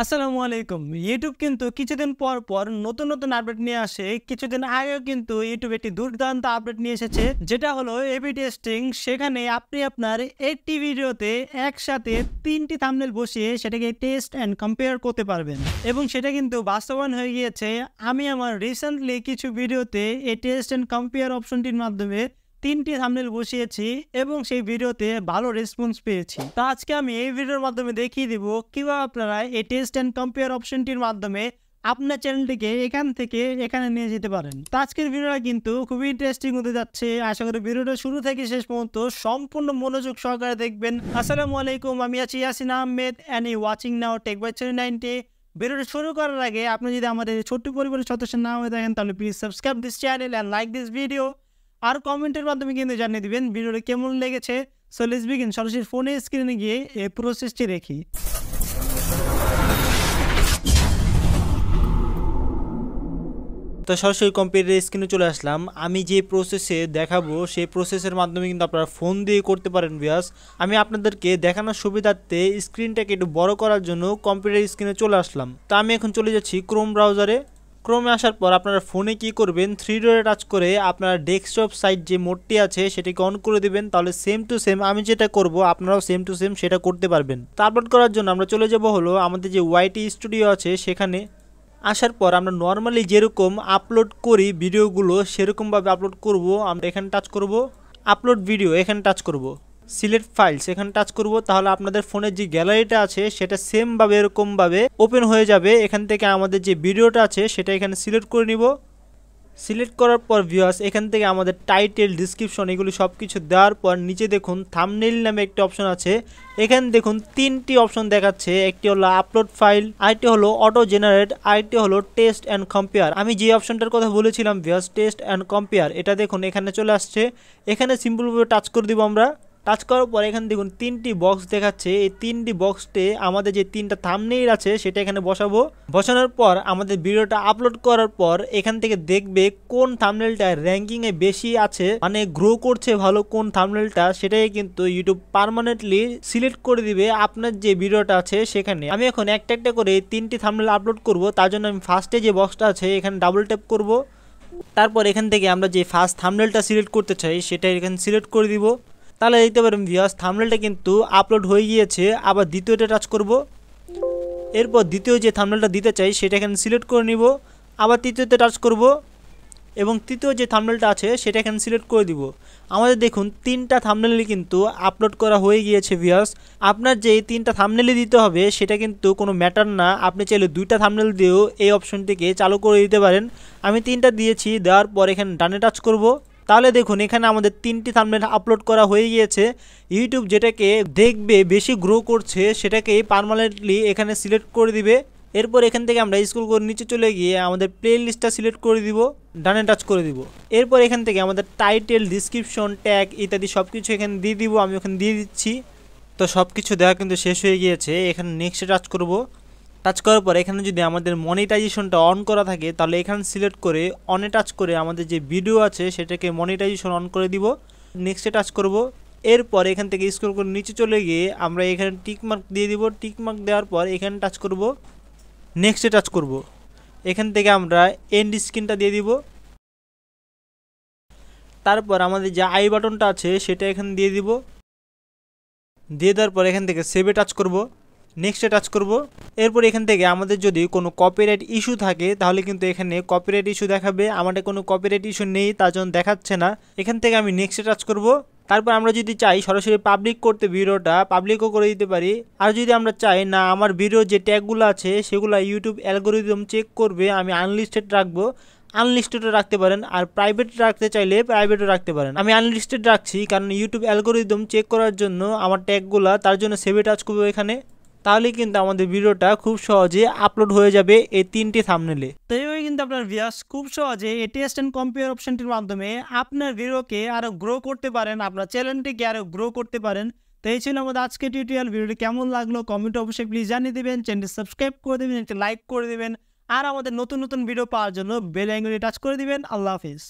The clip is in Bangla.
আসসালামু আলাইকুম। ইউটিউব কিন্তু কিছুদিন পর পর নতুন নতুন আপডেট নিয়ে আসে। কিছুদিন আগেও কিন্তু ইউটিউব একটি দুর্দান্ত আপডেট নিয়ে এসেছে, যেটা হলো এবি টেস্টিং। সেখানে আপনি আপনার একটি ভিডিওতে একসাথে 3টি থাম্বনেল বসিয়ে সেটাকে টেস্ট অ্যান্ড কম্পেয়ার করতে পারবেন, এবং সেটা কিন্তু বাস্তবায়ন হয়ে গিয়েছে। আমি আমার রিসেন্টলি কিছু ভিডিওতে এই টেস্ট অ্যান্ড কম্পেয়ার অপশনটির মাধ্যমে 3টি থাম্বনেল বসিয়েছি এবং সেই ভিডিওতে ভালো রেসপন্স পেয়েছি। তো আজকে আমি এই ভিডিওর মাধ্যমে দেখিয়ে দিব কিভাবে আপনারা এই টেস্ট অ্যান্ড কম্পেয়ার অপশনটির মাধ্যমে আপনার চ্যানেলটিকে এখান থেকে এখানে নিয়ে যেতে পারেন। তো আজকের ভিডিওটা কিন্তু খুবই ইন্টারেস্টিং হতে যাচ্ছে। আশা করি ভিডিওটা শুরু থেকে শেষ পর্যন্ত সম্পূর্ণ মনোযোগ সহকারে দেখবেন। আসসালামু আলাইকুম, আমি আছি Yasin Ahmed and you watching now tech by 90। ভিডিওটা শুরু করার আগে আপনি যদি আমাদের ছোট্ট পরিবারের সদস্য না হয়ে থাকেন তাহলে please subscribe this channel and like this video. আর কমেন্টের মাধ্যমে কিন্তু জানিয়ে দিবেন ভিডিওটা কেমন লেগেছে। So let's begin. সরাসরি ফোনের স্ক্রিনে গিয়ে এই প্রসেসটি দেখি। তো সরাসরি কম্পিউটার স্ক্রিনে চলে আসলাম। আমি যে প্রসেসে দেখাবো সেই প্রসেসের মাধ্যমে কিন্তু আপনারা ফোন দিয়ে করতে পারেন ভিউয়ার্স। আমি আপনাদেরকে দেখানোর সুবিধার্থে স্ক্রিনটাকে একটু বড় করার জন্য কম্পিউটার স্ক্রিনে চলে আসলাম। তো আমি এখন চলে যাচ্ছি ক্রোম ব্রাউজারে। ক্রোমে আসার পর আপনারা ফোনে কি করবেন, 3 ডটে টাচ করে আপনারা ডেস্কটপ সাইট যে মোডটি আছে সেটাকে অন করে দিবেন। তাহলে সেম টু সেম আমি যেটা করব আপনারাও সেম টু সেম সেটা করতে পারবেন। তো আপলোড করার জন্য আমরা চলে যাব হলো আমাদের যে ওয়াইটি স্টুডিও আছে সেখানে। আসার পর আমরা নর্মালি যেরকম আপলোড করি ভিডিওগুলো সেরকমভাবে আপলোড করব। আমরা এখানে টাচ করব আপলোড ভিডিও, এখানে টাচ করব সিলেক্ট ফাইলস, এখানে টাচ করব। তাহলে আপনাদের ফোনের যে গ্যালারিটা আছে সেটা সেমভাবে এরকমভাবে ওপেন হয়ে যাবে। এখান থেকে আমাদের যে ভিডিওটা আছে সেটা এখানে সিলেক্ট করে নিব। সিলেক্ট করার পর ভিউয়ার্স এখান থেকে আমাদের টাইটেল, ডিসক্রিপশন এগুলি সব কিছু দেওয়ার পর নিচে দেখুন থাম্বনেইল নামে একটি অপশন আছে। এখানে দেখুন 3টি অপশন দেখাচ্ছে। একটি হলো আপলোড ফাইল, আরেকটি হলো অটো জেনারেট, আরেকটি হলো টেস্ট অ্যান্ড কম্পেয়ার। আমি যে অপশনটার কথা বলেছিলাম ভিউয়ার্স টেস্ট অ্যান্ড কম্পেয়ার, এটা দেখুন এখানে চলে আসছে। এখানে সিম্পলভাবে টাচ করে দিব আমরা। টাচ করার পর এখানে দেখুন 3টি বক্স দেখাচ্ছে। এই 3টি বক্সতে আমাদের যে 3টা থাম্বনেইল আছে সেটা এখানে বসাবো। বসানোর পর আমাদের ভিডিওটা আপলোড করার পর এখান থেকে দেখবে কোন থাম্বনেইলটা র্যাঙ্কিং এ বেশি আছে, মানে গ্রো করছে ভালো কোন থাম্বনেইলটা, সেটাই কিন্তু ইউটিউব পার্মানেন্টলি সিলেক্ট করে দিবে আপনার যে ভিডিওটা আছে সেখানে। আমি এখন একটা একটা করে 3টি থাম্বনেইল আপলোড করব। তার জন্য আমি ফার্স্টে যে বক্সটা আছে এখানে ডাবল ট্যাপ করব। তারপর এখান থেকে আমরা যে ফার্স্ট থাম্বনেইলটা সিলেক্ট করতে চাই সেটা এখানে সিলেক্ট করে দিব। তাহলে দেখতে পারেন ভিউয়ার্স থাম্বনেইলটা কিন্তু আপলোড হয়ে গিয়েছে। আবার দ্বিতীয়টা টাচ করব। এরপর দ্বিতীয় যে থাম্বনেইলটা দিতে চাই সেটা এখানে সিলেক্ট করে নিব। আবার তৃতীয়তে টাচ করব এবং তৃতীয় যে থাম্বনেইলটা আছে সেটা এখানে সিলেক্ট করে দিব। আমাদের দেখুন 3টা থাম্বনেইল কিন্তু আপলোড করা হয়ে গিয়েছে ভিউয়ার্স। আপনার যে 3টা থাম্বনেইল দিতে হবে সেটা কিন্তু কোনো ম্যাটার না। আপনি চাইলে 2টা থাম্বনেইল দিয়েও এই অপশনটিকে চালু করে দিতে পারেন। আমি 3টা দিয়েছি, দেওয়ার পর এখানে ডানে টাচ করব। তাহলে দেখুন এখানে আমাদের 3টি থাম্বনেইল আপলোড করা হয়ে গিয়েছে। ইউটিউব যেটাকে দেখবে বেশি গ্রো করছে সেটাকে পার্মানেন্টলি এখানে সিলেক্ট করে দিবে। এরপর এখান থেকে আমরা স্ক্রল করে নিচে চলে গিয়ে আমাদের প্লে লিস্টটা সিলেক্ট করে দিব, ডানে টাচ করে দিব। এরপর এখান থেকে আমাদের টাইটেল, ডিসক্রিপশন, ট্যাগ ইত্যাদি সব কিছু এখানে দিয়ে দিব। আমি ওখানে দিয়ে দিচ্ছি। তো সব কিছু দেওয়া কিন্তু শেষ হয়ে গিয়েছে। এখানে নেক্সটে টাচ করব। টাচ করার পর এখানে যদি আমাদের মনিটাইজেশনটা অন করা থাকে তাহলে এখানে সিলেক্ট করে অনে টাচ করে আমাদের যে ভিডিও আছে সেটাকে মনিটাইজেশন অন করে দিব। নেক্সটে টাচ করব। এরপর এখান থেকে স্ক্রল করে নিচে চলে গিয়ে আমরা এখানে টিকমার্ক দিয়ে দিব। টিকমার্ক দেওয়ার পর এখানে টাচ করব, নেক্সটে টাচ করব। এখান থেকে আমরা এন্ড স্ক্রিনটা দিয়ে দিব। তারপর আমাদের যে আই বাটনটা আছে সেটা এখানে দিয়ে দিব। দিয়ে দেওয়ার পর এখান থেকে সেভে টাচ করব, নেক্সটে টাচ করব। এরপর এখান থেকে আমাদের যদি কোনো কপিরাইট ইস্যু থাকে তাহলে কিন্তু এখানে কপিরাইট ইস্যু দেখাবে। আমাদের কোনো কপিরাইট ইস্যু নেই, তার জন্য দেখাচ্ছে না। এখান থেকে আমি নেক্সটে টাচ করব। তারপর আমরা যদি চাই সরাসরি পাবলিক করতে ভিডিওটা পাবলিকও করে দিতে পারি। আর যদি আমরা চাই না আমার ভিডিও যে ট্যাগগুলো আছে সেগুলো ইউটিউব অ্যালগোরিদম চেক করবে, আমি আনলিস্টেড রাখবো, আনলিস্টেডও রাখতে পারেন। আর প্রাইভেট রাখতে চাইলে প্রাইভেটও রাখতে পারেন। আমি আনলিস্টেড রাখছি কারণ ইউটিউব অ্যালগোরিদম চেক করার জন্য আমার ট্যাগগুলো, তার জন্য সেভে টাচ করবো এখানে। তাহলে কিন্তু আমাদের ভিডিওটা খুব সহজে আপলোড হয়ে যাবে এই 3টি থাম্বনেইলে। তো এইভাবে কিন্তু আপনার ভিউয়ার্স খুব সহজে এই টেস্ট অ্যান্ড কম্পেয়ার অপশনটির মাধ্যমে আপনার ভিডিওকে আরো গ্রো করতে পারেন, আপনার চ্যানেলটিকে আরো গ্রো করতে পারেন। তো এই ছিল আমাদের আজকের টিউটোরিয়াল। ভিডিওটি কেমন লাগলো কমেন্টে অবশ্যই প্লিজ জানিয়ে দেবেন। চ্যানেলটি সাবস্ক্রাইব করে দেবেন, একটি লাইক করে দেবেন, আর আমাদের নতুন নতুন ভিডিও পাওয়ার জন্য বেল আইকনে টাচ করে দিবেন। আল্লাহ হাফিজ।